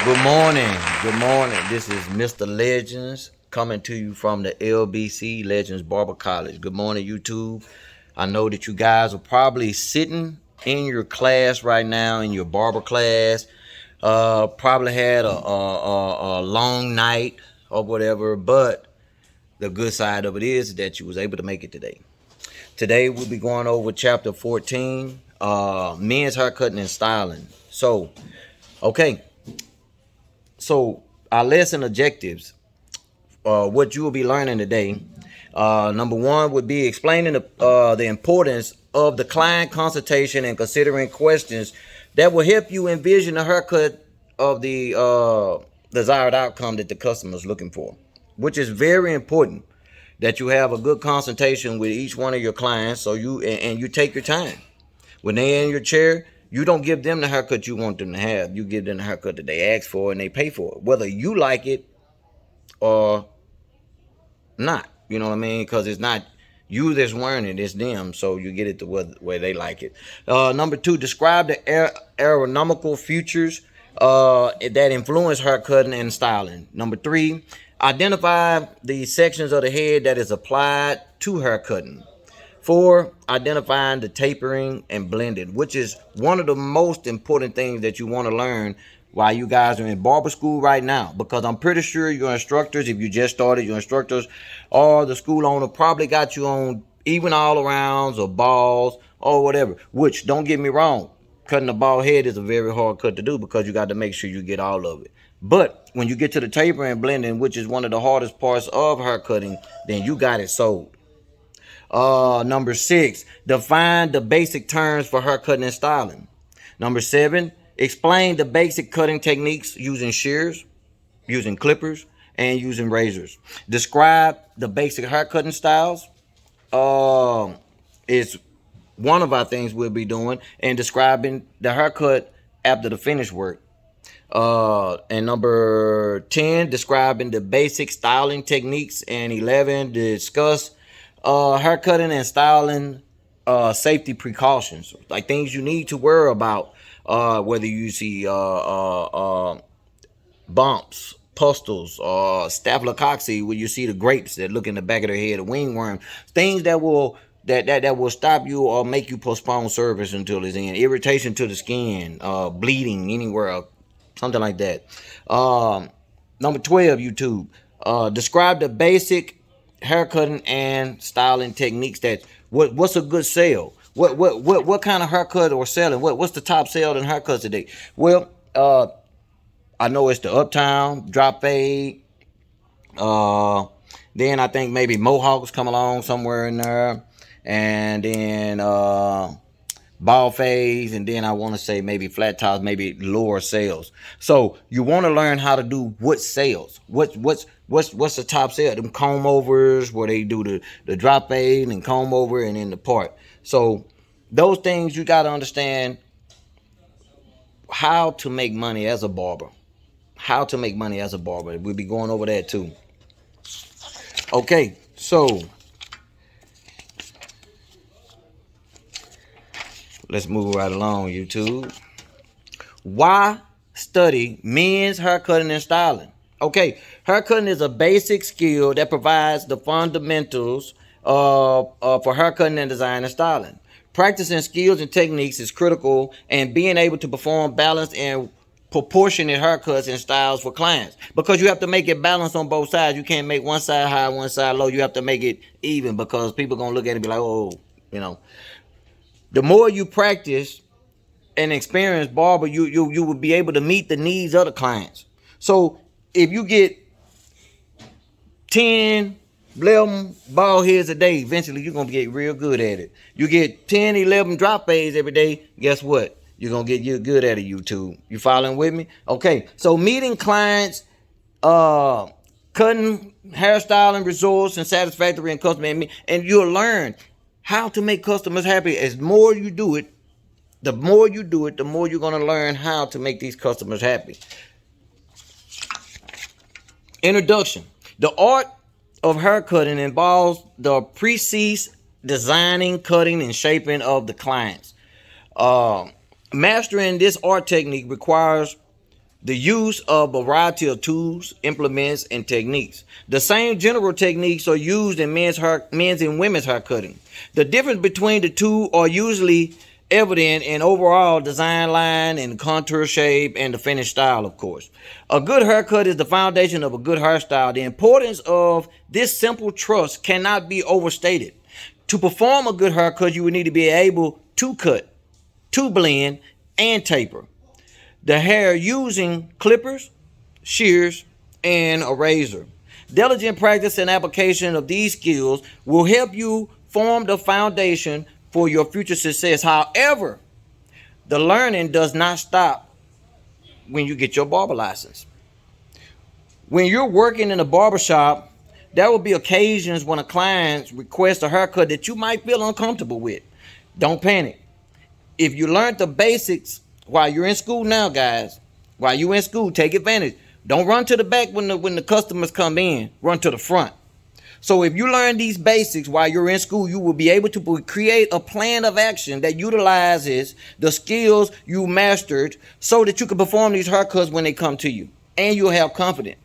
Good morning. Good morning. This is Mr. Legends coming to you from the LBC Legends Barber College. Good morning, YouTube. I know that you guys are probably sitting in your class right now, in your barber class. Probably had a long night or whatever, but the good side of it is that you was able to make it today. Today we'll be going over chapter 14, men's haircutting and styling. Okay. So our lesson objectives, what you will be learning today. Number one would be explaining the importance of the client consultation and considering questions that will help you envision the haircut of the desired outcome that the customer is looking for, which is very important that you have a good consultation with each one of your clients, so you take your time. When they're in your chair, you don't give them the haircut you want them to have. You give them the haircut that they ask for and they pay for it, whether you like it or not. You know what I mean? Because it's not you that's wearing it, it's them. So you get it to where they like it. Number two, describe the aeronomical features that influence haircutting and styling. Number three, identify the sections of the head that is applied to haircutting. Four, identifying the tapering and blending, which is one of the most important things that you want to learn while you guys are in barber school right now, because I'm pretty sure your instructors, if you just started, your instructors or the school owner probably got you on even all arounds or balls or whatever, which, don't get me wrong, cutting a bald head is a very hard cut to do because you got to make sure you get all of it. But when you get to the tapering and blending, which is one of the hardest parts of hair cutting, then you got it sold. Number six, define the basic terms for hair cutting and styling. Number seven, explain the basic cutting techniques using shears, using clippers, and using razors. Describe the basic hair cutting styles. It's one of our things we'll be doing, and describing the haircut after the finished work. And number 10, describing the basic styling techniques. And 11, discuss haircutting and styling safety precautions, like things you need to worry about, whether you see bumps, pustules, staphylococcus, where you see the grapes that look in the back of their head, a wingworm, things that will stop you or make you postpone service until it's in. Irritation to the skin, bleeding anywhere, something like that. Number 12, YouTube. Describe the basic haircutting and styling techniques. What's a good sale? What kind of haircut or selling? What's the top sale in haircuts today? Well, I know it's the uptown, drop fade. Then I think maybe mohawks come along somewhere in there, and then ball fades, and then I want to say maybe flat tops, maybe lower sales. So you want to learn how to do what sales. What's the top sale? Them comb overs where they do the drop fade and comb over and then the part. So those things you got to understand how to make money as a barber. How to make money as a barber. We'll be going over that too. Okay, so let's move right along, YouTube. Why study men's haircutting and styling? Okay, haircutting is a basic skill that provides the fundamentals for haircutting and design and styling. Practicing skills and techniques is critical, and being able to perform balanced and proportionate haircuts and styles for clients, because you have to make it balanced on both sides. You can't make one side high, one side low. You have to make it even, because people gonna look at it and be like, oh, you know. The more you practice and experience barber, you will be able to meet the needs of the clients. So if you get 10, 11 bald heads a day, eventually you're gonna get real good at it. You get 10, 11 drop fades every day, guess what? You're gonna get good at it, YouTube. You following with me? Okay, so meeting clients, cutting, hairstyling, results, and satisfactory and customer, and you'll learn how to make customers happy. As more you do it, the more you're gonna learn how to make these customers happy. Introduction. The art of haircutting involves the precise designing, cutting, and shaping of the clients. Mastering this art technique requires The use of a variety of tools, implements, and techniques. The same general techniques are used in men's and women's hair cutting. The difference between the two are usually evident in overall design line and contour shape and the finished style, of course. A good haircut is the foundation of a good hairstyle. The importance of this simple trust cannot be overstated. To perform a good haircut, you would need to be able to cut, to blend, and taper the hair using clippers, shears, and a razor. Diligent practice and application of these skills will help you form the foundation for your future success. However, the learning does not stop when you get your barber license. When you're working in a barbershop, there will be occasions when a client requests a haircut that you might feel uncomfortable with. Don't panic. If you learned the basics while you're in school now, guys, while you're in school, take advantage. Don't run to the back when the customers come in. Run to the front. So if you learn these basics while you're in school, you will be able to create a plan of action that utilizes the skills you mastered so that you can perform these haircuts when they come to you. And you'll have confidence.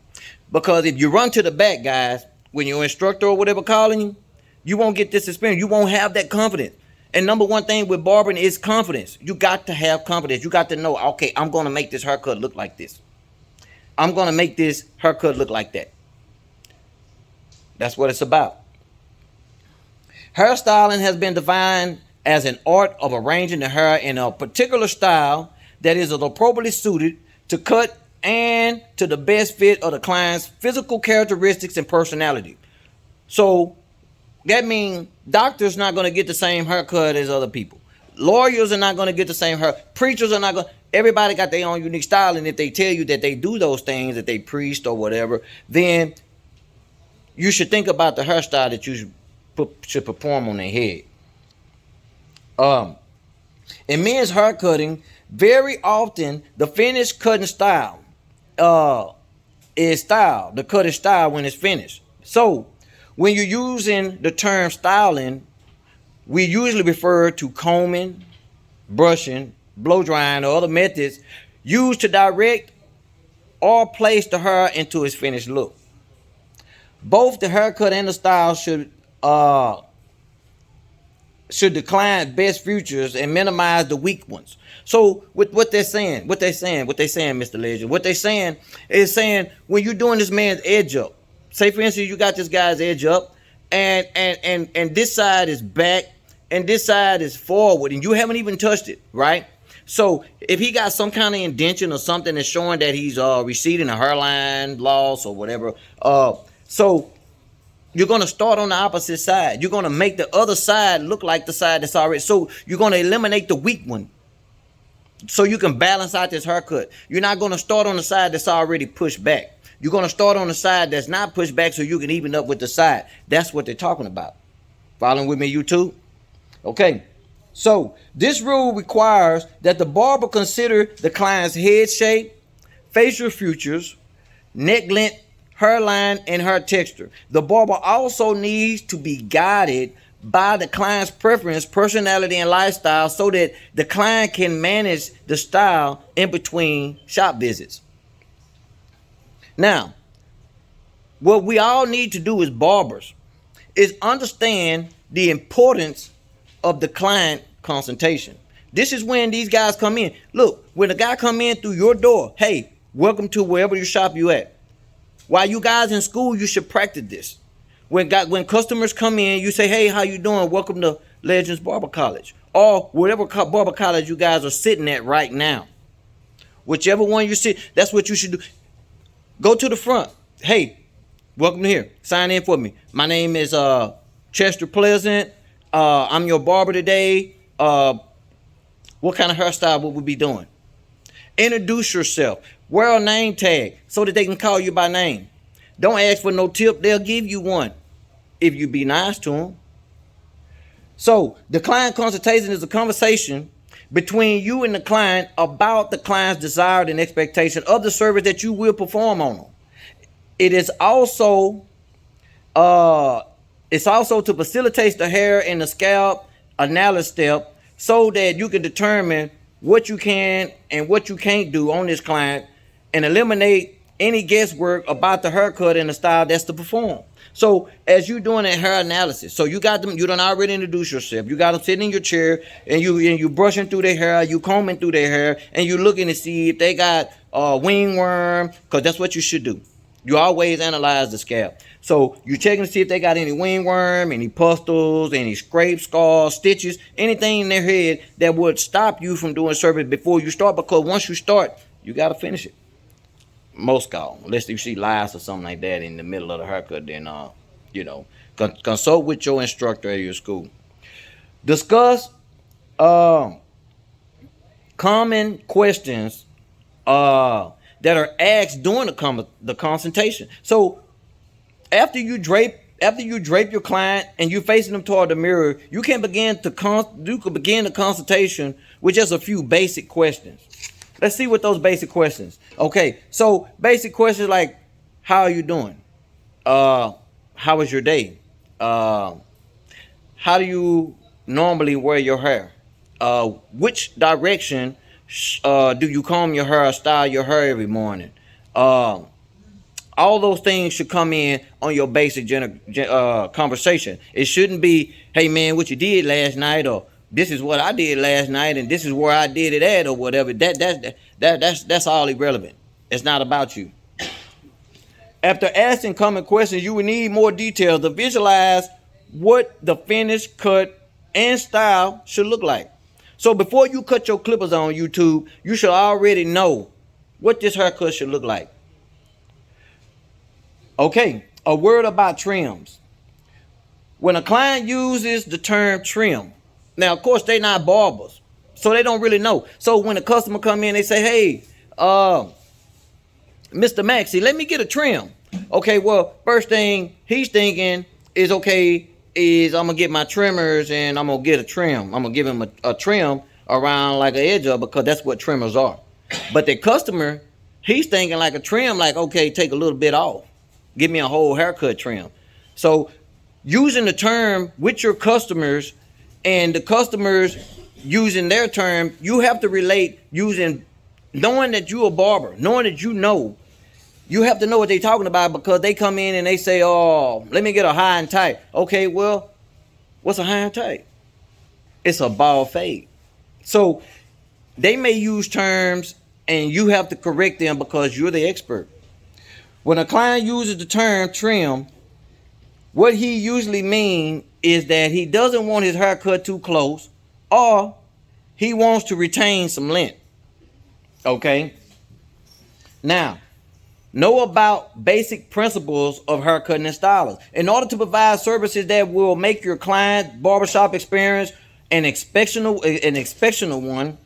Because if you run to the back, guys, when your instructor or whatever calling you, you won't get this experience. You won't have that confidence. And number one thing with barbering is confidence. You got to have confidence. You got to know, okay, I'm going to make this haircut look like this. I'm going to make this haircut look like that. That's what it's about. Hairstyling has been defined as an art of arranging the hair in a particular style that is appropriately suited to cut and to the best fit of the client's physical characteristics and personality. So that means doctors not going to get the same haircut as other people. Lawyers are not going to get the same hair. Preachers are not going. Everybody got their own unique style, and if they tell you that they do those things, that they preached or whatever, then you should think about the hairstyle that you should perform on their head. In men's hair cutting, very often the finished cutting style is style. The cut is style when it's finished. So when you're using the term styling, we usually refer to combing, brushing, blow drying, or other methods used to direct or place the hair into its finished look. Both the haircut and the style should decline best features and minimize the weak ones. So with what they're saying, Mr. Legend, what they're saying is saying when you're doing this man's edge up, say for instance you got this guy's edge up and this side is back and this side is forward and you haven't even touched it, right? So if he got some kind of indentation or something that's showing that he's receding a hairline loss or whatever, so you're going to start on the opposite side. You're going to make the other side look like the side that's already. So you're going to eliminate the weak one so you can balance out this haircut. You're not going to start on the side that's already pushed back. You're going to start on the side that's not pushed back so you can even up with the side. That's what they're talking about. Following with me, YouTube? Okay. So this rule requires that the barber consider the client's head shape, facial features, neck length, hairline, and hair texture. The barber also needs to be guided by the client's preference, personality, and lifestyle so that the client can manage the style in between shop visits. Now, what we all need to do as barbers is understand the importance of the client consultation. This is when these guys come in. Look, when a guy come in through your door, hey, welcome to wherever you shop you at. While you guys in school, you should practice this. When customers come in, you say, hey, how you doing? Welcome to Legends Barber College. Or whatever barber college you guys are sitting at right now. Whichever one you sit, that's what you should do. Go to the front. Hey, welcome to here. Sign in for me. My name is Chester Pleasant. I'm your barber today. What kind of hairstyle would we be doing? Introduce yourself. Wear a name tag so that they can call you by name. Don't ask for no tip. They'll give you one if you be nice to them. So the client consultation is a conversation between you and the client about the client's desired and expectation of the service that you will perform on them. It is also to facilitate the hair and the scalp analysis step so that you can determine what you can and what you can't do on this client and eliminate any guesswork about the haircut and the style that's to perform. So as you doing that hair analysis, so you got them, you done already introduced yourself. You got them sitting in your chair, and you brushing through their hair, you combing through their hair, and you looking to see if they got wingworm, because that's what you should do. You always analyze the scalp. So you're checking to see if they got any wingworm, any pustules, any scrapes, scars, stitches, anything in their head that would stop you from doing service before you start, because once you start, you got to finish it. Most scalp, unless you see lice or something like that in the middle of the haircut, then consult with your instructor at your school. Discuss common questions that are asked during the consultation. So after you drape your client and you're facing them toward the mirror, you can begin the consultation with just a few basic questions. Let's see what those basic questions. Okay, so basic questions like, how are you doing? How was your day? How do you normally wear your hair? Which direction do you comb your hair or style your hair every morning? All those things should come in on your basic conversation. It shouldn't be, hey man, what you did last night, or this is what I did last night, and this is where I did it at, or whatever. That's all irrelevant. It's not about you. After asking common questions, you will need more details to visualize what the finished cut and style should look like. So before you cut your clippers on YouTube, you should already know what this haircut should look like. Okay, a word about trims. When a client uses the term trim, now of course they're not barbers, so they don't really know. So when a customer come in, they say, hey, Mr. Maxie, let me get a trim. Okay, well, first thing he's thinking is, okay, I'm gonna get my trimmers and I'm gonna get a trim. I'm gonna give him a trim around like an edge up, because that's what trimmers are. But the customer, he's thinking like a trim, like, okay, take a little bit off, give me a whole haircut trim. So using the term with your customers and the customers using their term, you have to relate using, knowing that you're a barber, knowing that you have to know what they're talking about, because they come in and they say, oh, let me get a high and tight. Okay, well, what's a high and tight? It's a bald fade. So they may use terms and you have to correct them because you're the expert. When a client uses the term trim, what he usually means is that he doesn't want his hair cut too close, or he wants to retain some length. Okay? Now, know about basic principles of haircutting and styling. In order to provide services that will make your client barbershop experience an exceptional one,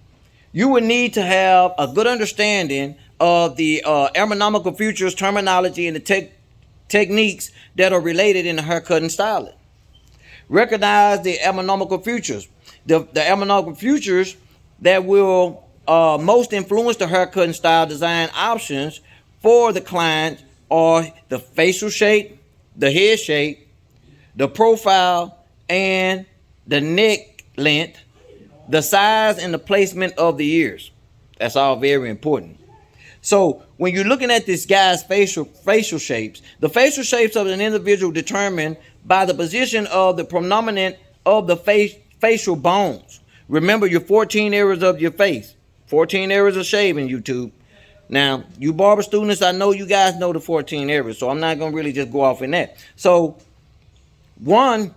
you will need to have a good understanding of the ergonomical features, terminology, and the techniques that are related in the haircut and styling. Recognize the ergonomical features. The ergonomical features that will most influence the haircut and style design options for the client are the facial shape, the head shape, the profile, and the neck length, the size and the placement of the ears. That's all very important. So when you're looking at this guy's facial shapes, the facial shapes of an individual determined by the position of the prominent of the facial bones. Remember your 14 areas of your face, 14 areas of shaving, YouTube. Now, you barber students, I know you guys know the 14 areas, so I'm not going to really just go off in that. So one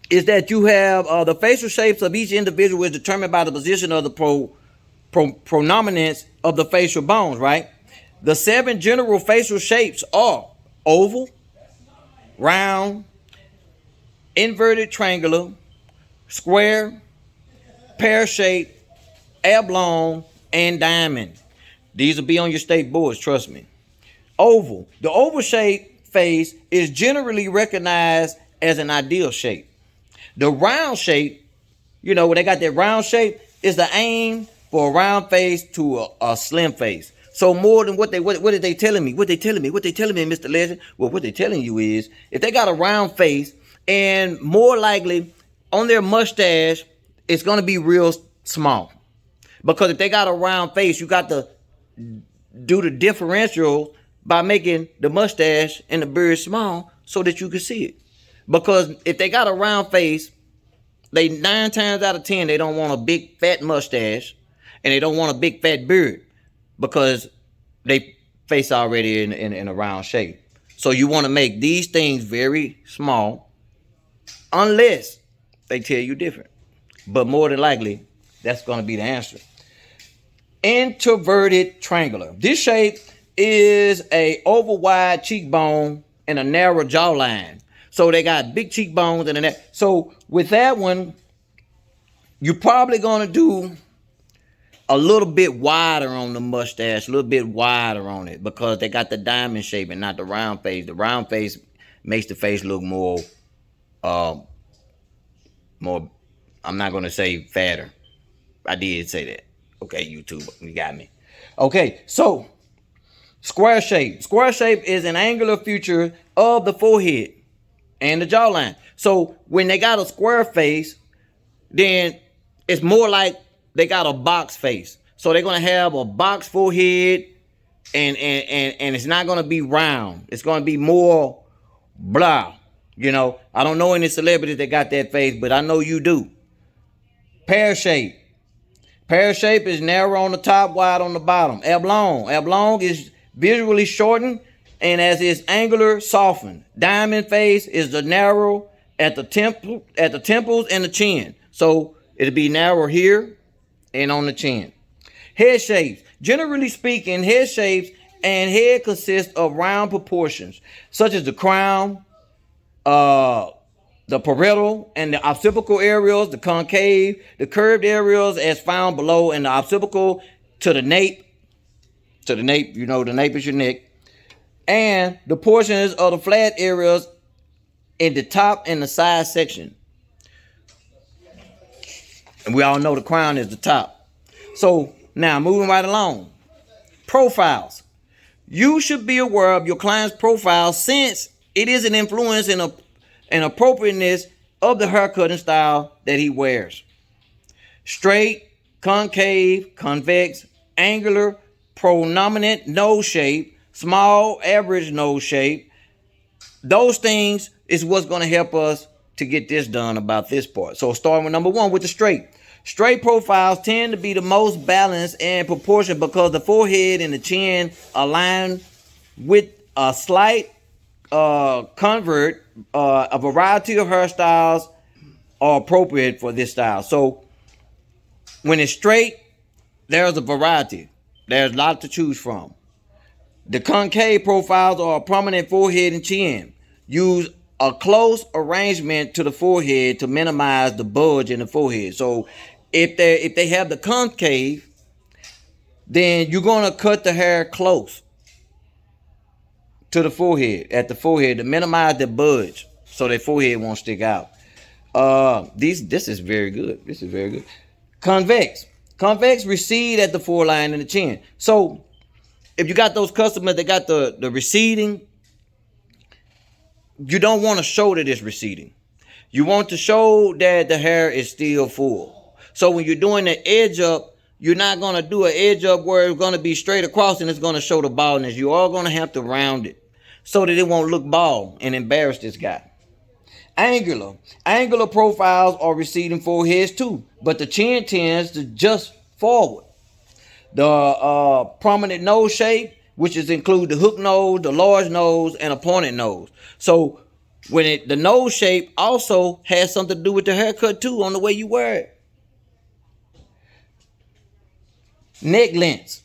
is that you have the facial shapes of each individual is determined by the position of the prominence of the facial bones, right? The 7 general facial shapes are oval, round, inverted triangular, square, pear shape, oblong, and diamond. These will be on your state boards, trust me. Oval. The oval shape face is generally recognized as an ideal shape. The round shape, you know, when they got that round shape, is the aim for a round face to a slim face. So more than what are they telling me? What they telling me, Mr. Legend? Well, what they telling you is, if they got a round face, and more likely on their mustache, it's going to be real small. Because if they got a round face, you got to do the differential by making the mustache and the beard small so that you can see it. Because if they got a round face, they 9 times out of 10, they don't want a big fat mustache and they don't want a big fat beard because they face already in a round shape. So you want to make these things very small unless they tell you different. But more than likely, that's going to be the answer. Introverted triangular. This shape is a oval wide cheekbone and a narrow jawline. So they got big cheekbones and a neck. So with that one, you're probably going to do a little bit wider on the mustache, a little bit wider on it because they got the diamond shape and not the round face. The round face makes the face look more, I'm not going to say fatter. I did say that. Okay, YouTube, you got me. Okay, so square shape. Square shape is an angular feature of the forehead and the jawline. So when they got a square face, then it's more like they got a box face. So they're going to have a box forehead and it's not going to be round. It's going to be more blah. You know, I don't know any celebrities that got that face, but I know you do. Pear shape. Pear shape is narrow on the top, wide on the bottom. Oblong. Oblong is visually shortened and as its angular softened. Diamond face is the narrow at the temples and the chin. So it'll be narrow here and on the chin. Head shapes. Generally speaking, head shapes and head consist of round proportions, such as the crown, the parietal and the occipital areas, the concave, the curved areas as found below, and the occipital to the nape. To the nape, you know, the nape is your neck. And the portions of the flat areas in the top and the side section. And we all know the crown is the top. So now moving right along. Profiles. You should be aware of your client's profile since it is an influence and appropriateness of the haircut and style that he wears. Straight, concave, convex, angular, prominent nose shape, small, average nose shape. Those things is what's going to help us to get this done about this part. So starting with number 1 with the straight. Straight profiles tend to be the most balanced and proportioned because the forehead and the chin align with a slight convert. A variety of hairstyles are appropriate for this style. So when it's straight, there's a variety. There's a lot to choose from. The concave profiles are a prominent forehead and chin. Use a close arrangement to the forehead to minimize the bulge in the forehead. So if they have the concave, then you're going to cut the hair close to the forehead, at the forehead, to minimize the budge so their forehead won't stick out. This is very good. This is very good. Convex. Convex recede at the foreline and the chin. So if you got those customers that got the receding, you don't want to show that it's receding. You want to show that the hair is still full. So when you're doing the edge up, you're not going to do an edge up where it's going to be straight across and it's going to show the baldness. You are going to have to round it so that it won't look bald and embarrass this guy. Angular. Angular profiles are receding foreheads too, but the chin tends to just forward. The prominent nose shape, which include the hook nose, the large nose, and a pointed nose. So when the nose shape also has something to do with the haircut too, on the way you wear it. Neck lengths.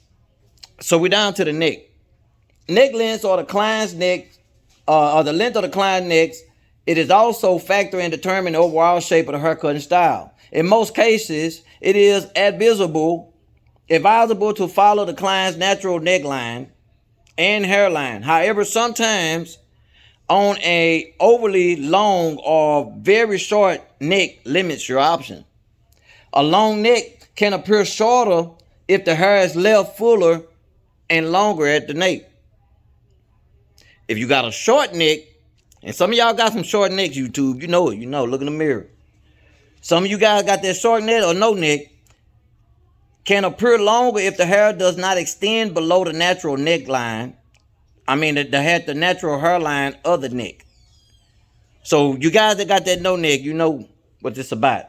So we're down to the neck. Neck lengths are the client's neck, or the length of the client's necks. It is also factor in determining the overall shape of the haircut and style. In most cases, it is advisable to follow the client's natural neckline and hairline. However, sometimes on a overly long or very short neck limits your option. A long neck can appear shorter if the hair is left fuller and longer at the nape. If you got a short neck, and some of y'all got some short necks, YouTube, you know it, look in the mirror. Some of you guys got that short neck or no neck. can appear longer if the hair does not extend below the natural neckline. The natural hairline of the neck. So you guys that got that no neck, you know what this about.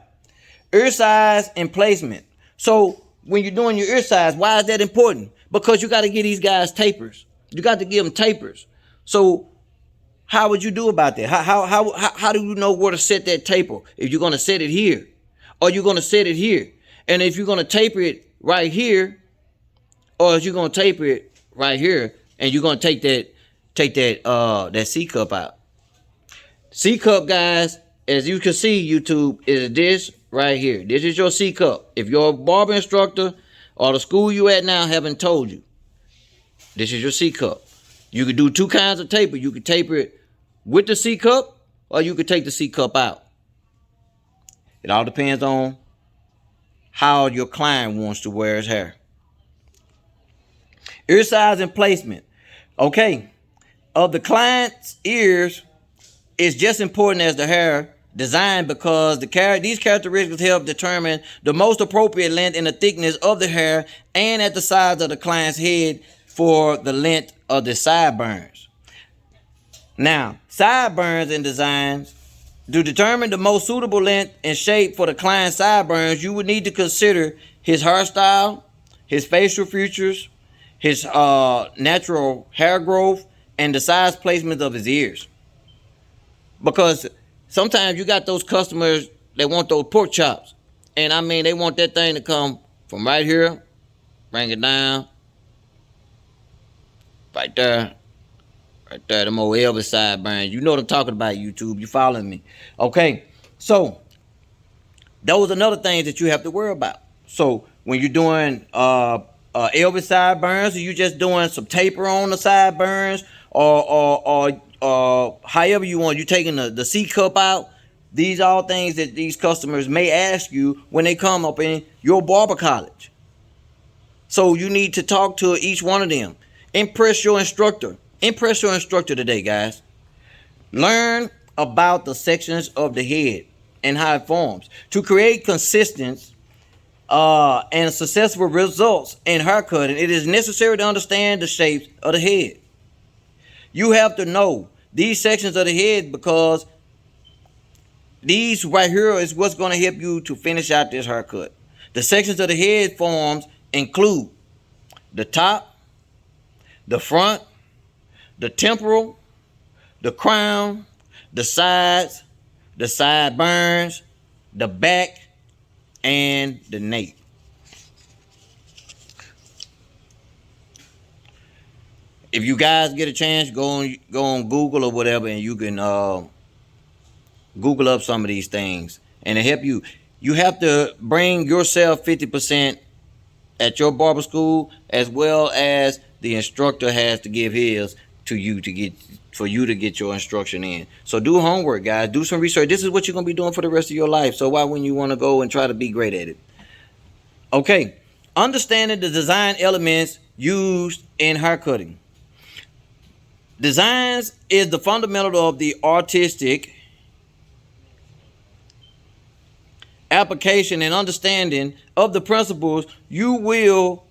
Ear size and placement. So when you're doing your ear size, why is that important? Because you got to give these guys tapers. You got to give them tapers. So how would you do about that? How do you know where to set that taper? If you're going to set it here, or you're going to set it here, and if you're going to taper it right here, or if you're going to taper it right here, and you're going to take that C cup out. C cup, guys, as you can see, YouTube, is this right here. This is your C cup. If your barber instructor or the school you at now haven't told you, this is your C cup. You could do two kinds of taper. You could taper it with the C cup, or you could take the C cup out. It all depends on how your client wants to wear his hair. Ear size and placement. Okay, of the client's ears is just important as the hair design, because these characteristics help determine the most appropriate length and the thickness of the hair, and at the size of the client's head for the length of the sideburns. Now, sideburns and designs. To determine the most suitable length and shape for the client's sideburns, you would need to consider his hairstyle, his facial features, his natural hair growth, and the size placement of his ears. Because sometimes you got those customers that want those pork chops. And they want that thing to come from right here, bring it down, right there, them old Elvis sideburns. You know what I'm talking about, YouTube. You following me? Okay, so those are another things that you have to worry about. So when you're doing Elvis sideburns, or you just doing some taper on the sideburns, or however you want, you taking the C cup out. These are all things that these customers may ask you when they come up in your barber college. So you need to talk to each one of them. Impress your instructor. Impress your instructor today, guys. Learn about the sections of the head and how it forms. To create consistent and successful results in haircutting, it is necessary to understand the shapes of the head. You have to know these sections of the head, because these right here is what's going to help you to finish out this haircut. The sections of the head forms include the top, the front, the temporal, the crown, the sides, the sideburns, the back, and the nape. If you guys get a chance, go on Google or whatever, and you can Google up some of these things, and to help you. You have to bring yourself 50% at your barber school, as well as the instructor has to give his to you for you to get your instruction in. So do homework, guys. Do some research. This is what you're going to be doing for the rest of your life. So why wouldn't you want to go and try to be great at it? Okay. Understanding the design elements used in haircutting. Designs is the fundamental of the artistic application and understanding of the principles you will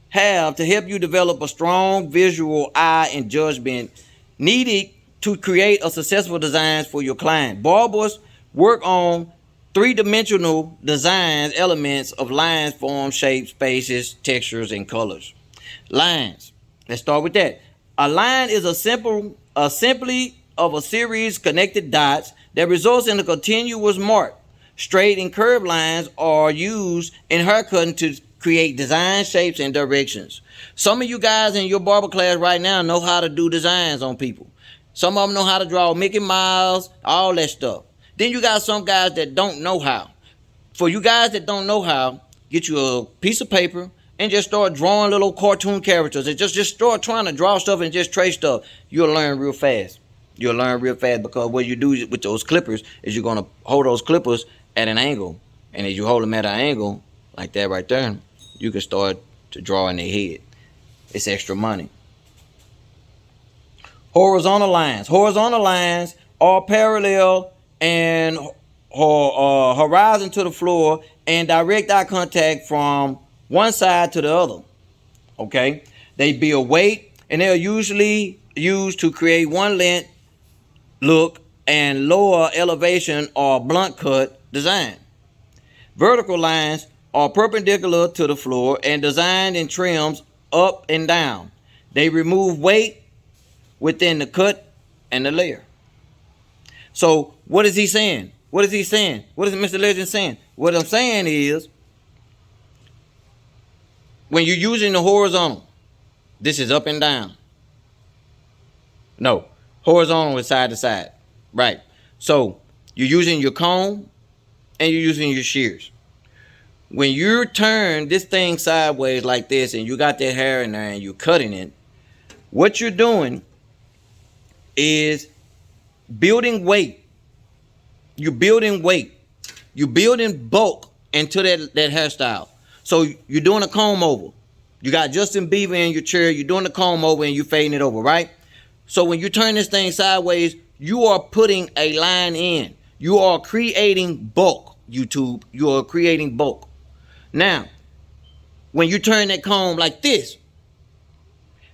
have to help you develop a strong visual eye and judgment needed to create a successful design for your client. Barbers work on three-dimensional designs, elements of lines, forms, shapes, spaces, textures, and colors. Lines. Let's start with that. A line is simply of a series of connected dots that results in a continuous mark. Straight and curved lines are used in haircutting to create design, shapes, and directions. Some of you guys in your barber class right now know how to do designs on people. Some of them know how to draw Mickey Mouse, all that stuff. Then you got some guys that don't know how. For you guys that don't know how, get you a piece of paper and just start drawing little cartoon characters, and just start trying to draw stuff and just trace stuff. You'll learn real fast. You'll learn real fast, because what you do with those clippers is you're going to hold those clippers at an angle. And as you hold them at an angle, like that right there, you can start to draw in their head. It's extra money. Horizontal lines. Horizontal lines are parallel and horizon to the floor and direct eye contact from one side to the other. Okay, they build weight, and they're usually used to create one length look and lower elevation or blunt cut design. Vertical lines are perpendicular to the floor and designed in trims up and down. They remove weight within the cut and the layer. So what is he saying? What is he saying? What is Mr. Legend saying? What I'm saying is, when you're using the horizontal, this is up and down. No, horizontal is side to side. Right. So you're using your comb and you're using your shears. When you turn this thing sideways like this and you got that hair in there and you're cutting it, what you're doing is building weight. You're building weight. You're building bulk into that hairstyle. So you're doing a comb over. You got Justin Bieber in your chair. You're doing the comb over and you're fading it over, right? So when you turn this thing sideways, you are putting a line in. You are creating bulk, YouTube. You are creating bulk. Now, when you turn that comb like this,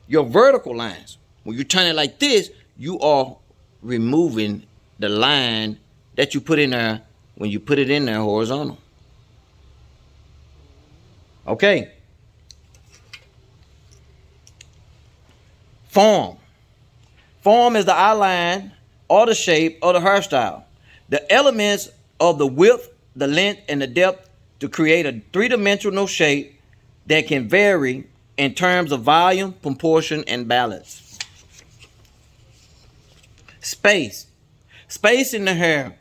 your vertical lines, when you turn it like this, you are removing the line that you put in there when you put it in there horizontal. Okay. Form. Form is the outline or the shape of the hairstyle. The elements of the width, the length, and the depth to create a three-dimensional shape that can vary in terms of volume, proportion, and balance. Space. Space in the hair.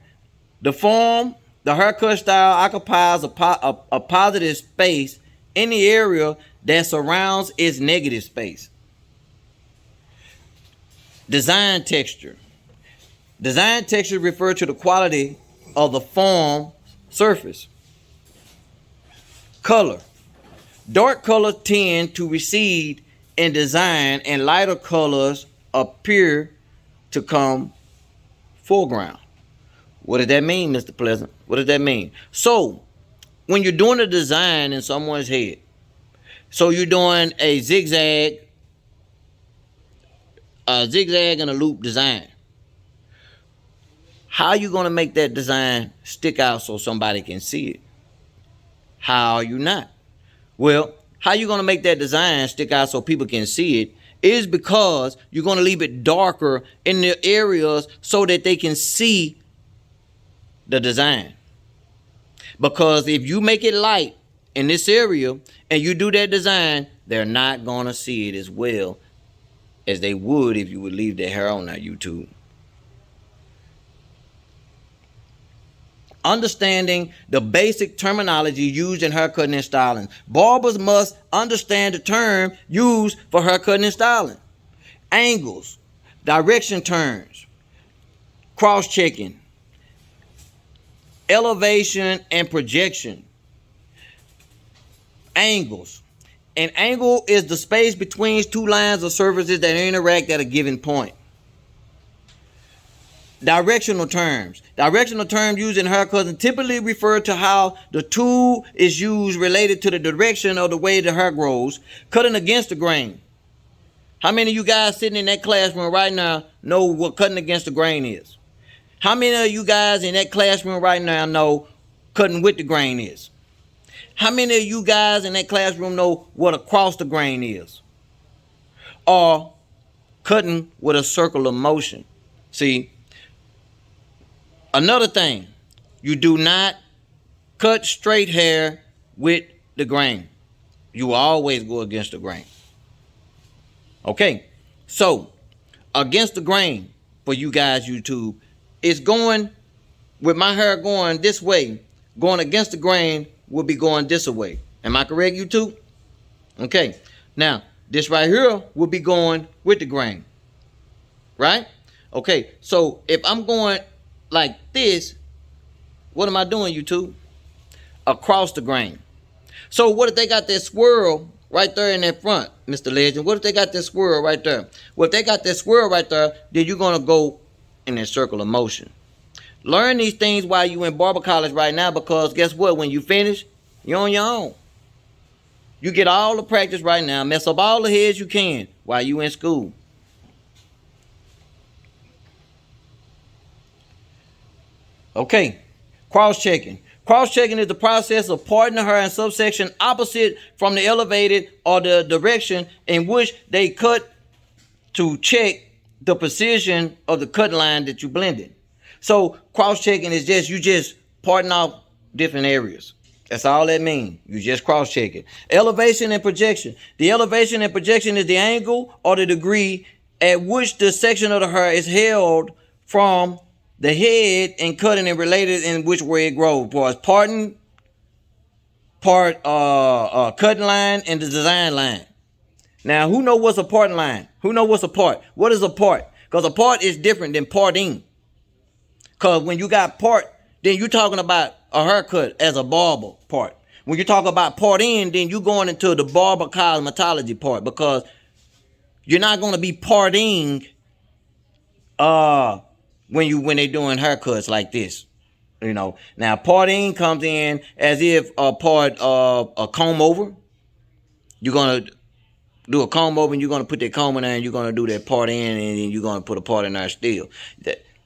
The form, the haircut style occupies a positive space in the area that surrounds its negative space. Design texture. Design texture refers to the quality of the form surface. Color. Dark colors tend to recede in design and lighter colors appear to come foreground. What does that mean, Mr. Pleasant? What does that mean? So, when you're doing a design in someone's head, so you're doing a zigzag and a loop design. How are you going to make that design stick out so somebody can see it? How are you not? Well, how you going to make that design stick out so people can see it is because you're going to leave it darker in the areas so that they can see the design. Because if you make it light in this area and you do that design, they're not going to see it as well as they would if you would leave their hair on that YouTube. Understanding the basic terminology used in haircutting and styling. Barbers must understand the term used for haircutting and styling. Angles, direction terms, cross-checking, elevation and projection. Angles. An angle is the space between two lines of surfaces that interact at a given point. Directional terms. Directional terms used in haircutting typically refer to how the tool is used related to the direction of the way the hair grows, cutting against the grain. How many of you guys sitting in that classroom right now know what cutting against the grain is? How many of you guys in that classroom right now know cutting with the grain is? How many of you guys in that classroom know what across the grain is? Or cutting with a circular motion? See, another thing, you do not cut straight hair with the grain. You will always go against the grain. Okay, so against the grain for you guys, YouTube, is going with my hair going this way. Going against the grain will be going this way. Am I correct, YouTube? Okay, now this right here will be going with the grain, right? Okay, so if I'm going like this, what am I doing, YouTube? Across the grain. So what if they got that swirl right there in that front, Mr. Legend? What if they got that swirl right there? Well, if they got that swirl right there, then you're going to go in that circle of motion. Learn these things while you're in barber college right now, because guess what? When you finish, you're on your own. You get all the practice right now. Mess up all the heads you can while you in school. Okay. Cross-checking. Cross-checking is the process of parting the hair in subsection opposite from the elevated or the direction in which they cut to check the precision of the cut line that you blended. So cross-checking is you just parting off different areas. That's all that means. You just cross-checking. Elevation and projection. The elevation and projection is the angle or the degree at which the section of the hair is held from the head and cutting and related in which way it grows. Was parting, cutting line, and the design line. Now, who know what's a parting line? Who know what's a part? What is a part? Because a part is different than parting. Because when you got part, then you're talking about a haircut as a barber part. When you talk about parting, then you're going into the barber cosmetology part, because you're not going to be parting when they're doing haircuts like this. You know, now parting comes in as if a part of a comb over. You're going to do a comb over and you're going to put that comb in there and you're going to do that part in, and then you're going to put a part in there still.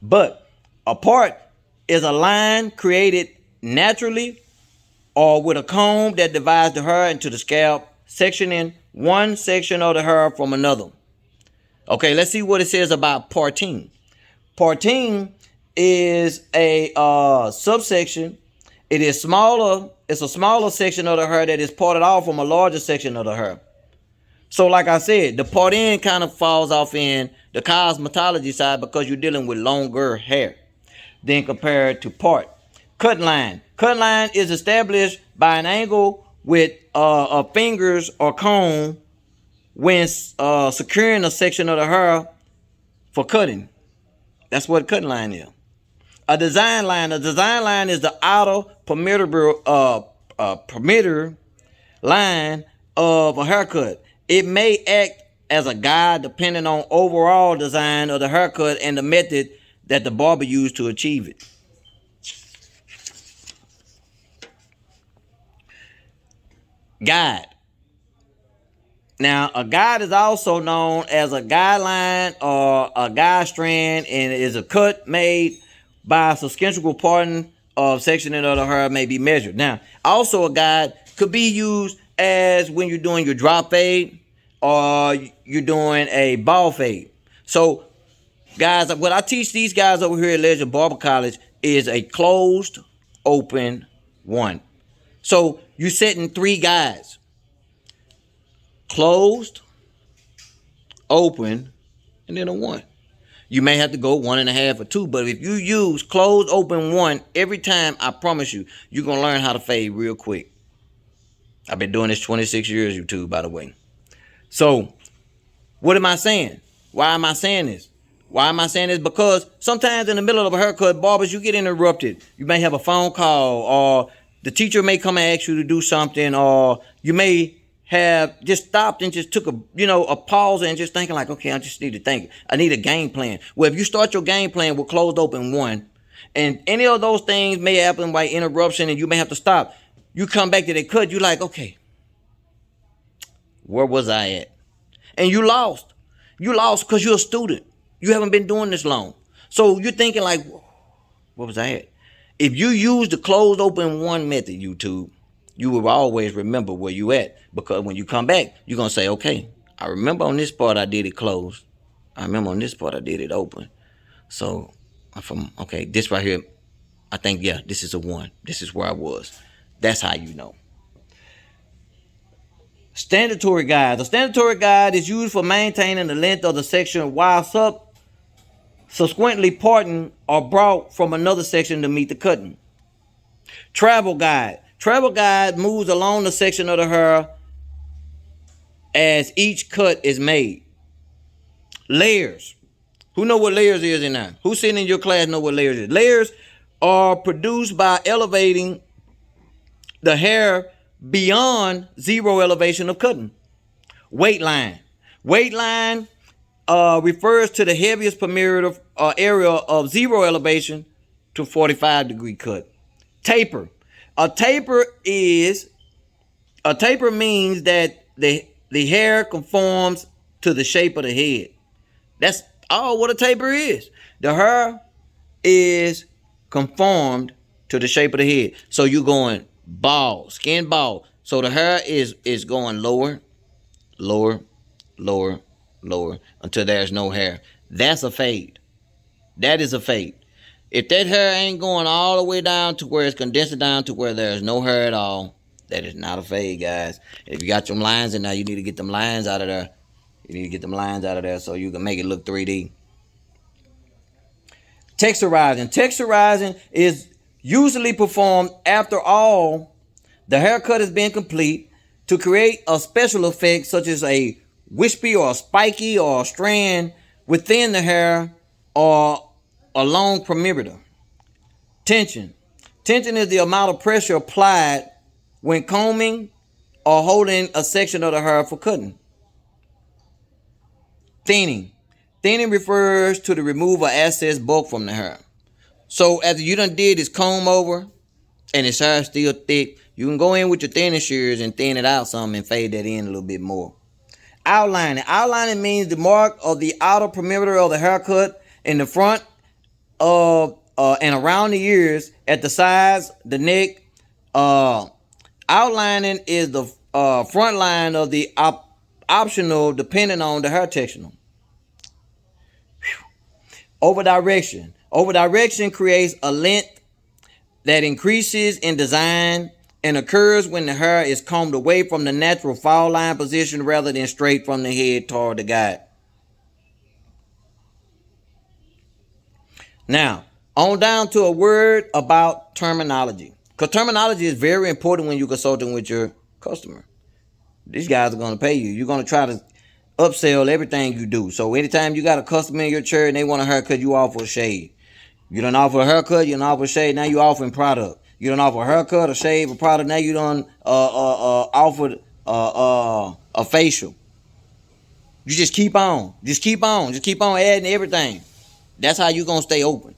But a part is a line created naturally or with a comb that divides the hair into the scalp, sectioning one section of the hair from another. Okay, let's see what it says about parting. Parting is a subsection. It is smaller. It's a smaller section of the hair that is parted off from a larger section of the hair. So like I said, the parting kind of falls off in the cosmetology side because you're dealing with longer hair than compared to part. Cut line. Cut line is established by an angle with fingers or comb when securing a section of the hair for cutting. That's what a cutting line is. A design line. A design line is the outer perimeter line of a haircut. It may act as a guide depending on overall design of the haircut and the method that the barber used to achieve it. Guide. Now, a guide is also known as a guideline or a guide strand, and it is a cut made by a substantial parting of sectioning of the hair may be measured. Now, also a guide could be used as when you're doing your drop fade or you're doing a ball fade. So, guys, what I teach these guys over here at Legend Barber College is a closed, open one. So, you're setting 3 guides. Closed, open, and then a 1. You may have to go 1.5 or 2, but if you use closed, open, 1 every time, I promise you, you're going to learn how to fade real quick. I've been doing this 26 years, YouTube, by the way. So, what am I saying? Why am I saying this? Why am I saying this? Because sometimes in the middle of a haircut, barbers, you get interrupted. You may have a phone call, or the teacher may come and ask you to do something, or you may have just stopped and just took a pause and just thinking like, okay, I just need to think. I need a game plan. Well, if you start your game plan with closed, open, 1, and any of those things may happen by interruption and you may have to stop, you come back to the cut, you're like, okay, where was I at? And you lost. You lost because you're a student. You haven't been doing this long. So you're thinking like, where was I at? If you use the closed, open, 1 method, YouTube, you will always remember where you at. Because when you come back, you're going to say, okay, I remember on this part I did it closed. I remember on this part I did it open. So, okay, this right here, I think, yeah, this is a 1. This is where I was. That's how you know. Standatory guide. The standatory guide is used for maintaining the length of the section while subsequently parting or brought from another section to meet the cutting. Travel guide. Travel guide moves along the section of the hair as each cut is made. Layers. Who know what layers is in there? Who sitting in your class know what layers is? Layers are produced by elevating the hair beyond 0 elevation of cutting. Weight line. Weight line refers to the heaviest perimeter area of 0 elevation to 45-degree cut. Taper. A taper is A taper means that the hair conforms to the shape of the head. That's all what a taper is. The hair is conformed to the shape of the head. So you're going bald, skin bald. So the hair is going lower, lower, lower, lower until there's no hair. That's a fade. That is a fade. If that hair ain't going all the way down to where it's condensing down to where there's no hair at all, that is not a fade, guys. If you got some lines in there, you need to get them lines out of there. You need to get them lines out of there so you can make it look 3D. Texturizing. Texturizing is usually performed after all the haircut has been complete to create a special effect such as a wispy or a spiky or a strand within the hair or a long perimeter. Tension. Tension is the amount of pressure applied when combing or holding a section of the hair for cutting. Thinning. Thinning refers to the removal of excess bulk from the hair. So after you done did this comb over and his hair still thick, you can go in with your thinning shears and thin it out some and fade that in a little bit more. Outlining. Outlining means the mark of the outer perimeter of the haircut in the front of and around the ears, at the sides, the neck. Outlining is the front line of the optional depending on the hair texture. Over direction. Over direction creates a length that increases in design and occurs when the hair is combed away from the natural fall line position rather than straight from the head toward the guide. Now, on down to a word about terminology. Because terminology is very important when you're consulting with your customer. These guys are going to pay you. You're going to try to upsell everything you do. So anytime you got a customer in your chair and they want a haircut, you offer a shave. You don't offer a haircut, you don't offer a shave, now you offering product. You don't offer a haircut, a shave, a product, now you don't offer a facial. You just keep on. Just keep on adding everything. That's how you're going to stay open.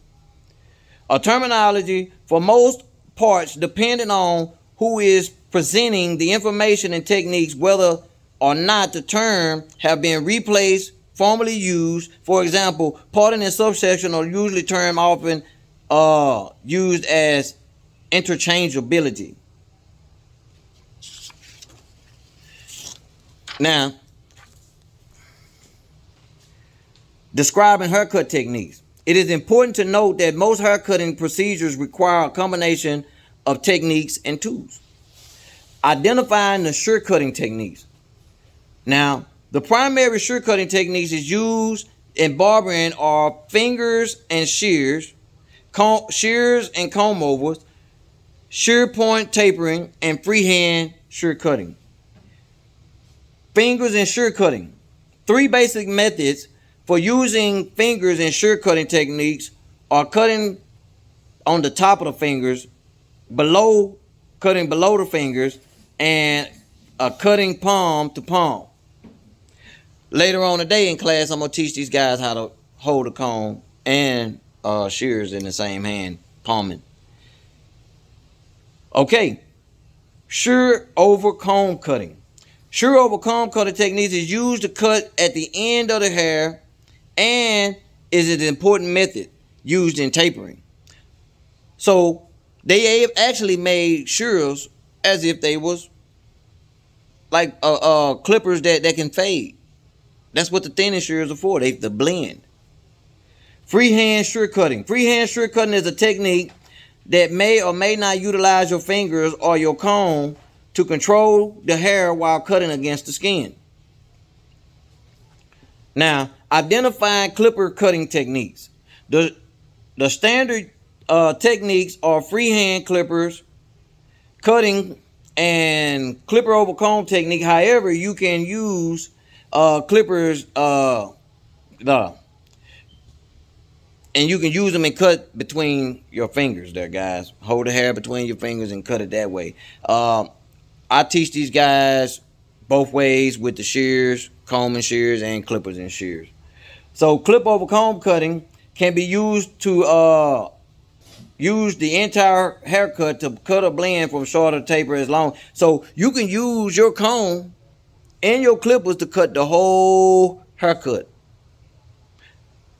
A terminology for most parts depending on who is presenting the information and techniques, whether or not the term have been replaced, formerly used. For example, parting and subsection are usually term often used as interchangeability. Now, describing haircut techniques. It is important to note that most haircutting procedures require a combination of techniques and tools. Identifying the shear cutting techniques. Now, the primary shear cutting techniques is used in barbering are fingers and shears, shears and comb overs, shear point tapering, and freehand shear cutting. Fingers and shear cutting. Three basic methods for using fingers and shear cutting techniques are cutting on the top of the fingers, cutting below the fingers, and cutting palm to palm. Later on today in class, I'm going to teach these guys how to hold a comb and shears in the same hand, palming. Okay, shear over comb cutting. Shear over comb cutting techniques is used to cut at the end of the hair and is an important method used in tapering. So they actually made shears as if they was like clippers that can fade. That's what the thinning shears are for. They blend. Freehand shear cutting. Freehand shear cutting is a technique that may or may not utilize your fingers or your comb to control the hair while cutting against the skin. Now, identifying clipper cutting techniques. The standard techniques are freehand clippers, cutting, and clipper over comb technique. However, you can use clippers and you can use them and cut between your fingers there, guys. Hold the hair between your fingers and cut it that way. I teach these guys both ways with the shears, comb and shears, and clippers and shears. So clip over comb cutting can be used to use the entire haircut to cut or blend from short or taper as long. So you can use your comb and your clippers to cut the whole haircut.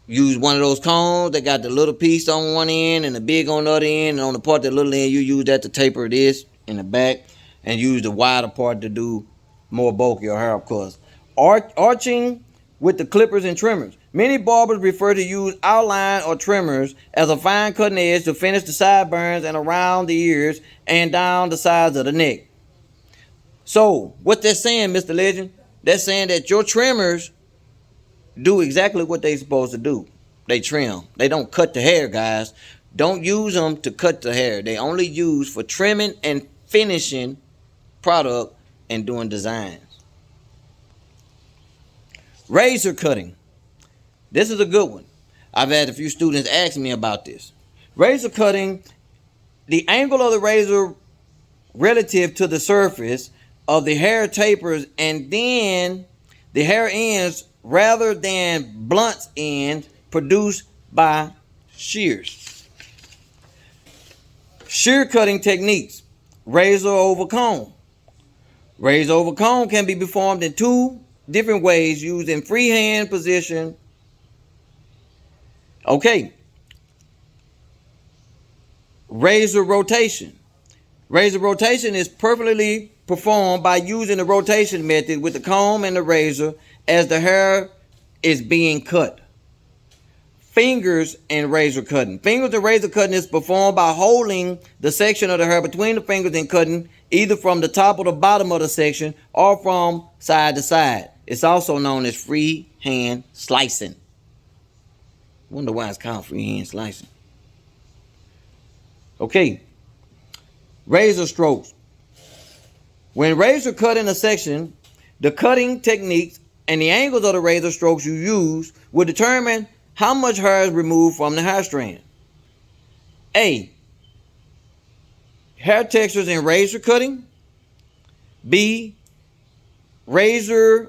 Use one of those combs that got the little piece on one end and the big on the other end, and on the part that little end, you use that to taper this in the back, and use the wider part to do more bulkier hair, of course. Arching with the clippers and trimmers. Many barbers prefer to use outline or trimmers as a fine cutting edge to finish the sideburns and around the ears and down the sides of the neck. So, what they're saying, Mr. Legend, they're saying that your trimmers do exactly what they're supposed to do. They trim. They don't cut the hair, guys. Don't use them to cut the hair. They only use for trimming and finishing product and doing designs. Razor cutting. This is a good one. I've had a few students ask me about this. Razor cutting, the angle of the razor relative to the surface of the hair tapers, and then the hair ends rather than blunt ends produced by shears. Shear cutting techniques. Razor over comb. Razor over comb can be performed in two different ways, used in freehand position. Okay. Razor rotation. Razor rotation is perfectly performed by using the rotation method with the comb and the razor as the hair is being cut. Fingers and razor cutting. Fingers and razor cutting is performed by holding the section of the hair between the fingers and cutting either from the top or the bottom of the section or from side to side. It's also known as freehand slicing. Wonder why it's called freehand slicing. Okay. Razor strokes. When razor cutting a section, the cutting techniques and the angles of the razor strokes you use will determine how much hair is removed from the hair strand. A. Hair textures in razor cutting. B. Razor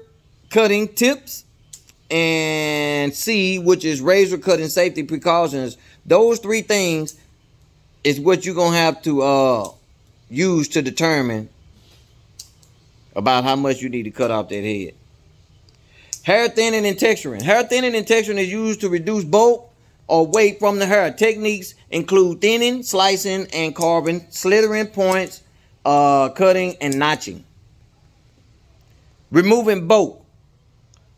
cutting tips. And C, which is razor cutting safety precautions. Those three things is what you're going to have to use to determine about how much you need to cut off that head. Hair thinning and texturing. Hair thinning and texturing is used to reduce bulk or weight from the hair. Techniques include thinning, slicing, and carving, slithering points, cutting, and notching. Removing bulk.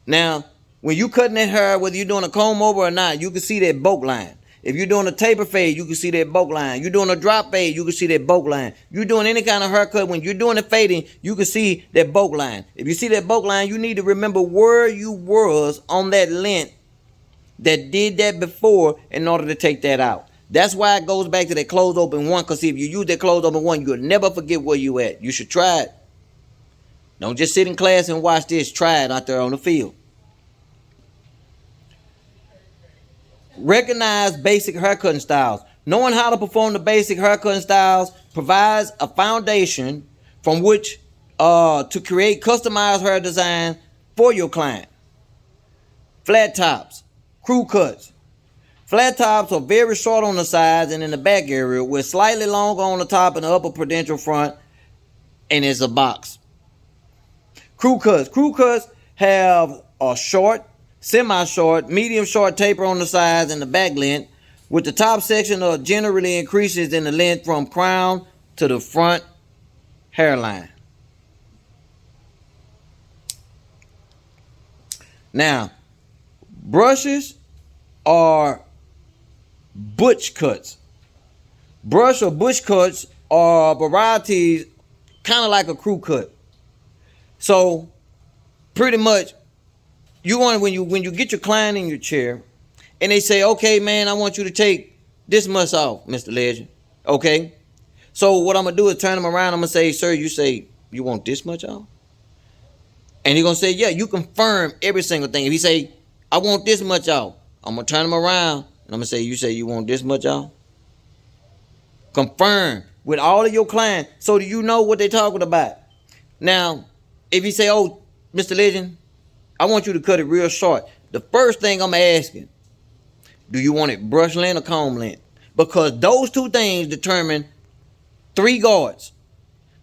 Now, when you cutting that hair, whether you're doing a comb over or not, you can see that bulk line. If you're doing a taper fade, you can see that bulk line. You're doing a drop fade, you can see that bulk line. You're doing any kind of haircut, when you're doing the fading, you can see that bulk line. If you see that bulk line, you need to remember where you was on that length that did that before in order to take that out. That's why it goes back to that closed open one, because if you use that closed open one, you'll never forget where you at. You should try it. Don't just sit in class and watch this. Try it out there on the field. Recognize basic haircutting styles. Knowing how to perform the basic haircutting styles provides a foundation from which to create customized hair design for your client. Flat tops, crew cuts. Flat tops are very short on the sides and in the back area, with slightly longer on the top and the upper prudential front, and it's a box. Crew cuts. Crew cuts have a short, semi-short, medium short taper on the sides and the back length, with the top section generally increases in the length from crown to the front hairline. Now, brushes are butch cuts. Brush or bush cuts are varieties kind of like a crew cut. So, pretty much, you want when you get your client in your chair and they say, okay, man, I want you to take this much off, Mr. Legend. Okay. So what I'm gonna do is turn them around. I'm gonna say, sir, you say you want this much off? And you're gonna say, yeah, you confirm every single thing. If he say, I want this much off, I'm gonna turn him around and I'm gonna say, you want this much off? Confirm with all of your clients so that you know what they're talking about. Now, if you say, oh, Mr. Legend, I want you to cut it real short, the first thing I'm asking, do you want it brush length or comb length? because those two things determine 3 guards.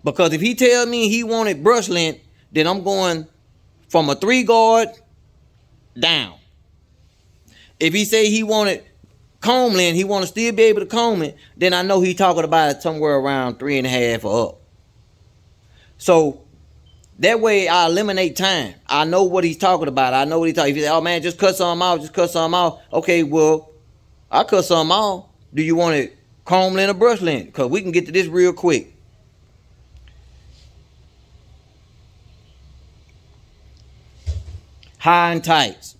Because if he tell me he wanted brush length, then I'm going from a 3 guard down. If he say he wanted comb length, he want to still be able to comb it, then I know he talking about it somewhere around 3.5 or up. So that way I eliminate time. I know what he's talking about. I know what he's talking. If he say, oh man, just cut something off, just cut something off. Okay, well, I cut something off. Do you want it comb length or brush length? Because we can get to this real quick. High and tights.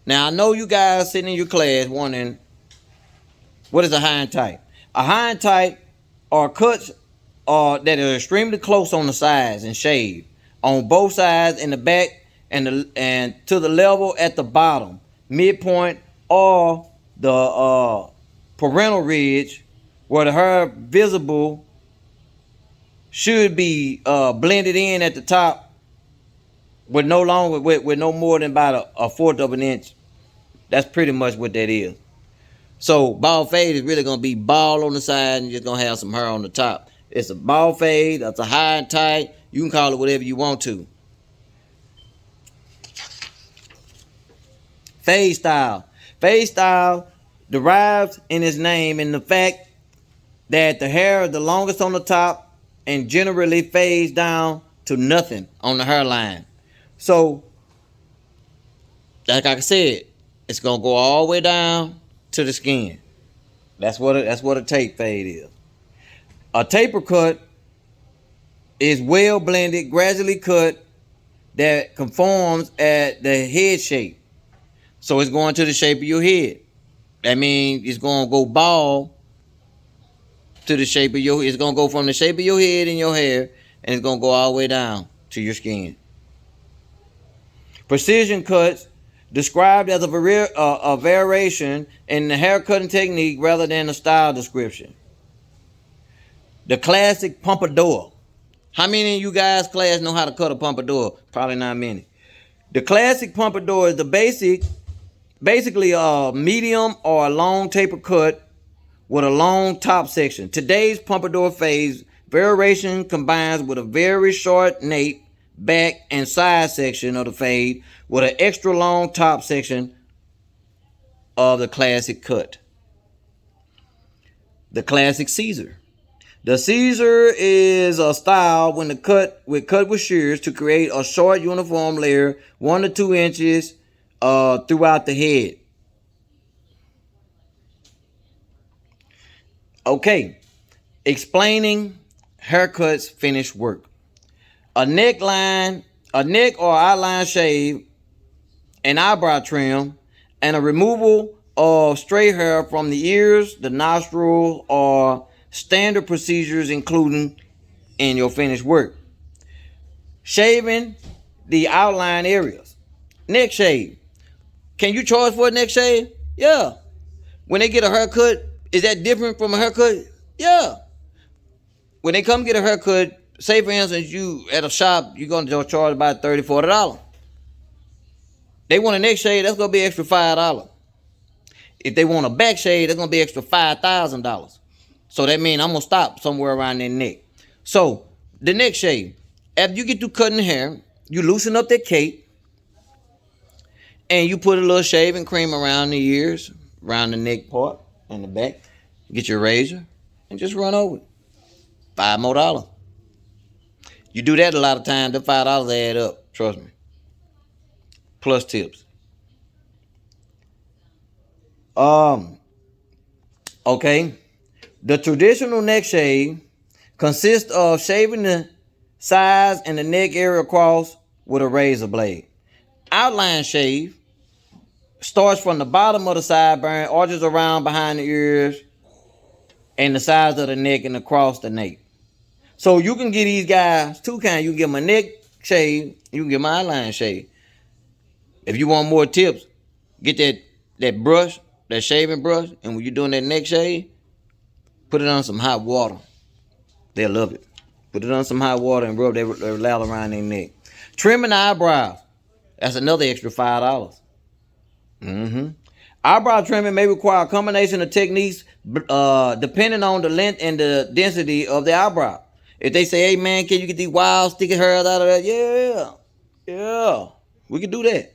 Now I know you guys sitting in your class wondering, what is a high and tight? A high and tight are cuts that are extremely close on the sides and shaved on both sides in the back and to the level at the bottom, midpoint, or the parental ridge, where the hair visible should be blended in at the top with no more than about a 1/4 of an inch. That's pretty much what that is. So bald fade is really gonna be bald on the side and you're just gonna have some hair on the top. It's a bald fade, that's a high and tight. You can call it whatever you want to. Fade style. Fade style derives in its name in the fact that the hair is the longest on the top and generally fades down to nothing on the hairline. So, like I said, it's gonna go all the way down to the skin. That's what a tape fade is. A taper cut is well blended, gradually cut that conforms at the head shape. So it's going to the shape of your head. That means it's gonna go bald to the shape of your. It's gonna go from the shape of your head and your hair, and it's gonna go all the way down to your skin. Precision cuts, described as a variation in the hair cutting technique rather than a style description. The classic pompadour. How many of you guys class know how to cut a pompadour? Probably not many. The classic pompadour is the basically a medium or a long taper cut with a long top section. Today's pompadour phase variation combines with a very short nape, back, and side section of the fade with an extra long top section of the classic cut. The classic Caesar. The Caesar is a style when the cut with shears to create a short uniform layer 1 to 2 inches throughout the head. Okay, explaining haircuts finished work. A neck or outline shave, an eyebrow trim, and a removal of stray hair from the ears, the nostrils, or standard procedures including in your finished work. Shaving the outline areas. Neck shave. Can you charge for a neck shave? Yeah. When they get a haircut, is that different from a haircut? Yeah. When they come get a haircut, say for instance, you at a shop, you're going to charge about $30, $40. They want a neck shave, that's going to be extra $5. If they want a back shave, that's going to be extra $5,000. So that means I'm going to stop somewhere around their neck. So the neck shave, after you get through cutting the hair, you loosen up that cape and you put a little shaving cream around the ears, around the neck part and the back. Get your razor and just run over it. $5 more. You do that a lot of times, the $5 add up, trust me. Plus tips. Okay. The traditional neck shave consists of shaving the sides and the neck area across with a razor blade. Outline shave starts from the bottom of the sideburn, arches around behind the ears, and the sides of the neck and across the nape. So you can get these guys two kinds. You can get them a neck shave, you can get my outline shave. If you want more tips, get that brush, that shaving brush, and when you're doing that neck shave, put it on some hot water. They'll love it. Put it on some hot water and rub their lather around their neck. Trimming the eyebrows. That's another extra $5. Eyebrow trimming may require a combination of techniques depending on the length and the density of the eyebrow. If they say, hey man, can you get these wild sticky hairs out of that? Yeah, we can do that.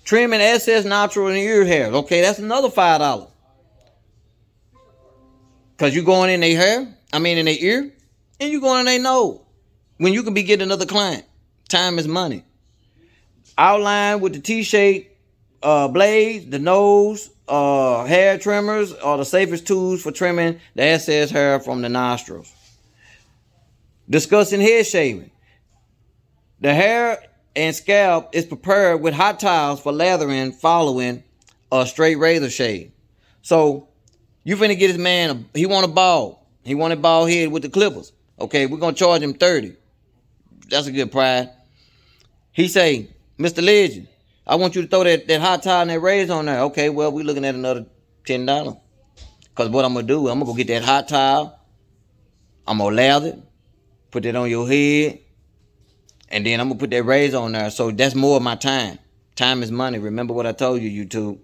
Trimming excess natural and ear hairs. Okay, that's another $5. Because you going in their hair, in their ear, and you going in their nose. When you can be getting another client. Time is money. Outline with the T-shape blades, the nose, hair trimmers are the safest tools for trimming the excess hair from the nostrils. Discussing head shaving. The hair and scalp is prepared with hot towels for lathering following a straight razor shave. So you finna get this man, he want a bald. He want a bald head with the clippers. Okay, we're gonna charge him $30. That's a good price. He say, Mr. Legend, I want you to throw that hot towel and that razor on there. Okay, well, we looking at another $10. Because what I'm going to do, I'm going to go get that hot towel. I'm going to lather it, put that on your head, and then I'm going to put that razor on there. So that's more of my time. Time is money. Remember what I told you, YouTube.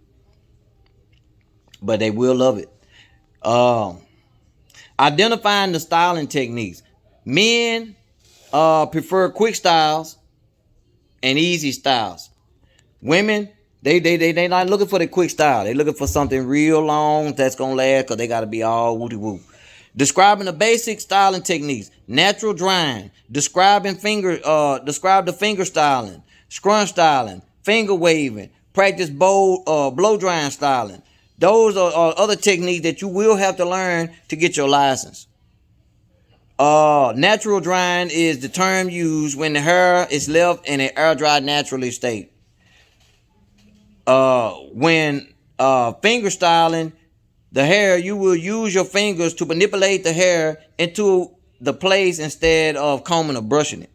But they will love it. Identifying the styling techniques. Men prefer quick styles and easy styles. Women, they not looking for the quick style. They looking for something real long that's gonna last, because they gotta be all woody woo. Describing the basic styling techniques. Natural drying. Describe the finger styling. Scrunch styling. Finger waving. Practice blow drying styling. Those are other techniques that you will have to learn to get your license. Natural drying is the term used when the hair is left in an air dry naturally state. When finger styling the hair, you will use your fingers to manipulate the hair into the place instead of combing or brushing it.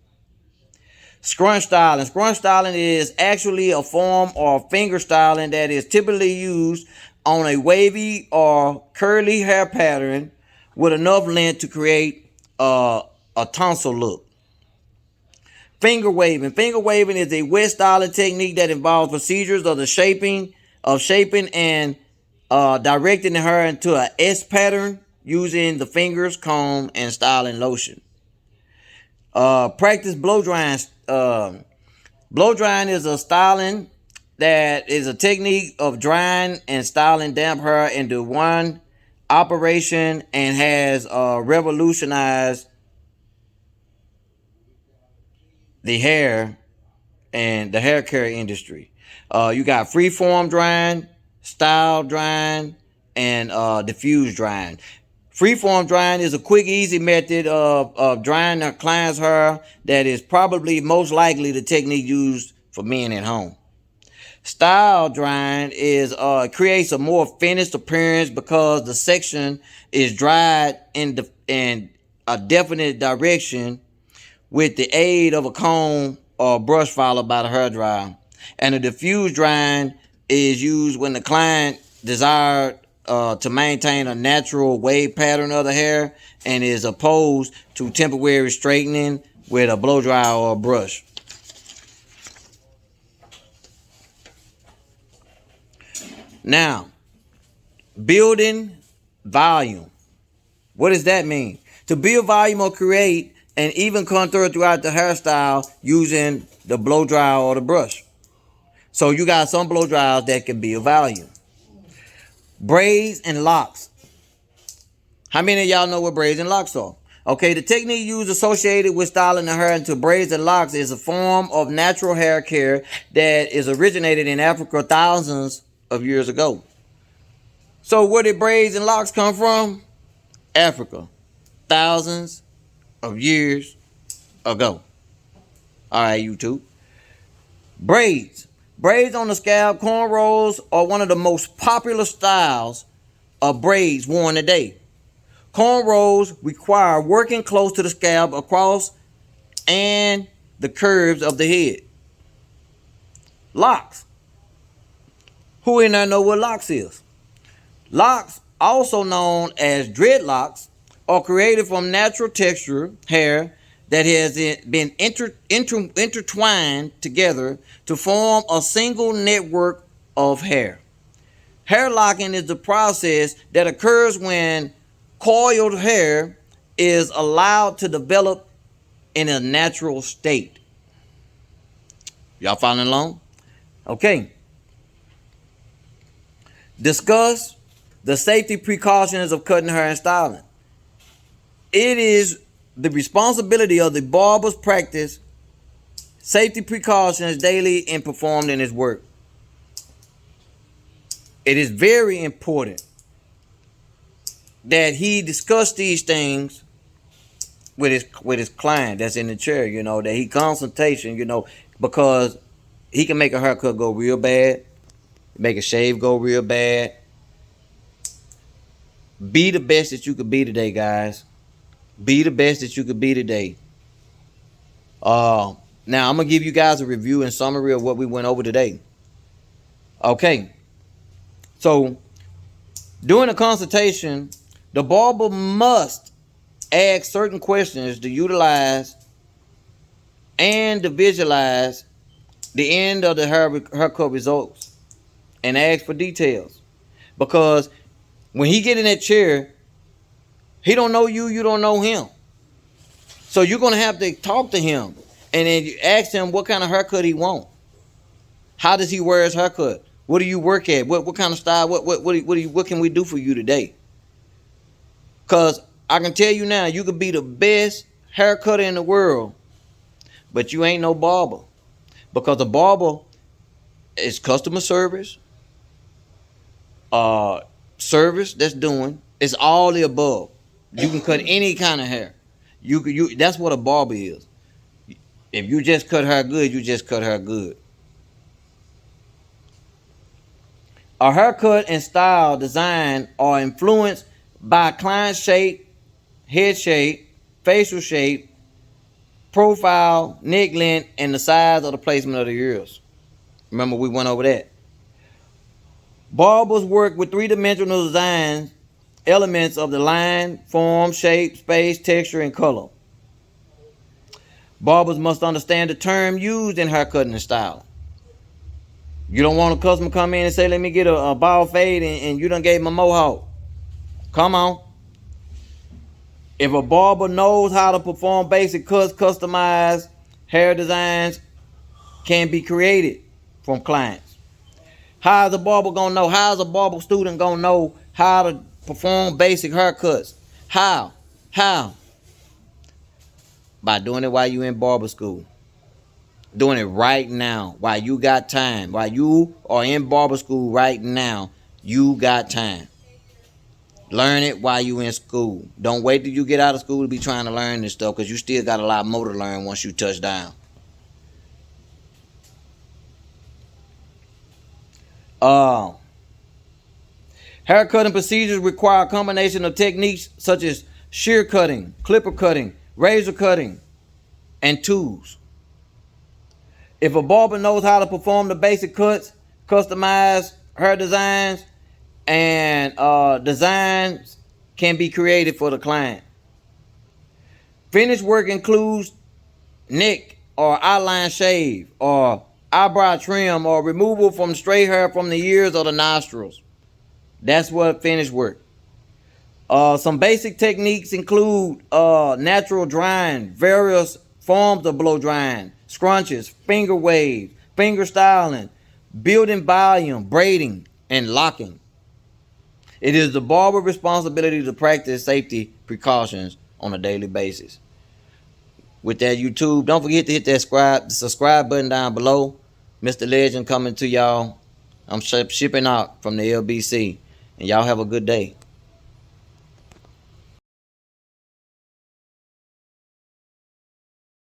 Scrunch styling. Scrunch styling is actually a form of finger styling that is typically used on a wavy or curly hair pattern with enough length to create a tonsil look. Finger waving. Finger waving is a wet styling technique that involves procedures of shaping and directing the hair into an S pattern using the fingers, comb, and styling lotion. Practice blow drying. Blow drying is a styling that is a technique of drying and styling damp hair into one operation and has revolutionized the hair and the hair care industry. You got freeform drying, style drying, and diffuse drying. Freeform drying is a quick, easy method of drying a client's hair that is probably most likely the technique used for men at home. Style drying creates a more finished appearance because the section is dried in a definite direction with the aid of a comb or brush followed by the hair dryer. And the diffuse drying is used when the client desired to maintain a natural wave pattern of the hair and is opposed to temporary straightening with a blow dryer or a brush. Now, building volume. What does that mean? To build volume or create an even contour throughout the hairstyle using the blow dryer or the brush. So you got some blow dryers that can build volume. Braids and locks. How many of y'all know what braids and locks are? Okay, the technique used associated with styling the hair into braids and locks is a form of natural hair care that is originated in Africa thousands of years ago. So where did braids and locks come from? Africa. Thousands of years ago. All right, YouTube. Braids. Braids on the scalp, cornrows are one of the most popular styles of braids worn today. Cornrows require working close to the scalp across and the curves of the head. Locks. Who in there know what locks is? Locks, also known as dreadlocks, are created from natural texture hair that has been intertwined together to form a single network of hair. Hair locking is the process that occurs when coiled hair is allowed to develop in a natural state. Y'all following along? Okay. Discuss the safety precautions of cutting hair and styling. It is the responsibility of the barber's practice safety precautions daily and performed in his work. It is very important that he discuss these things with his client that's in the chair, you know, that he consultation, you know, because he can make a haircut go real bad, make a shave go real bad. Be the best that you could be today, guys. Be the best that you could be today. Now I'm gonna give you guys a review and summary of what we went over today. Okay. So during a consultation, the barber must ask certain questions to utilize and to visualize the end of the haircut results and ask for details. Because when he get in that chair, he don't know you, you don't know him. So you're going to have to talk to him and then you ask him what kind of haircut he want. How does he wear his haircut? What do you work at? What kind of style? What can we do for you today? Because I can tell you now, you could be the best haircutter in the world, but you ain't no barber. Because a barber is customer service, service that's doing. It's all the above. You can cut any kind of hair. That's what a barber is. If you just cut hair good, you just cut hair good. A haircut and style design are influenced by client shape, head shape, facial shape, profile, neck length, and the size of the placement of the ears. Remember, we went over that. Barbers work with three-dimensional designs, elements of the line, form, shape, space, texture, and color. Barbers must understand the term used in haircutting and styling. You don't want a customer come in and say, let me get a bald fade, and you done gave him a mohawk. Come on. If a barber knows how to perform basic cuts, customized hair designs can be created from clients. How is a barber gonna know? How is a barber student gonna know how to perform basic haircuts? How? By doing it while you in barber school. Doing it right now while you got time. While you are in barber school right now, you got time. Learn it while you in school. Don't wait till you get out of school to be trying to learn this stuff, because you still got a lot more to learn once you touch down. Haircutting procedures require a combination of techniques such as shear cutting, clipper cutting, razor cutting, and tools. If a barber knows how to perform the basic cuts, customized hair designs, and designs can be created for the client. Finished work includes neck or eyeline shave, or eyebrow trim, or removal from straight hair from the ears or the nostrils. That's what finished work. Some basic techniques include natural drying, various forms of blow drying, scrunches, finger waves, finger styling, building volume, braiding, and locking. It is the barber's responsibility to practice safety precautions on a daily basis. With that, YouTube, don't forget to hit that subscribe button down below. Mr. Legend coming to y'all. I'm shipping out from the LBC. And y'all have a good day.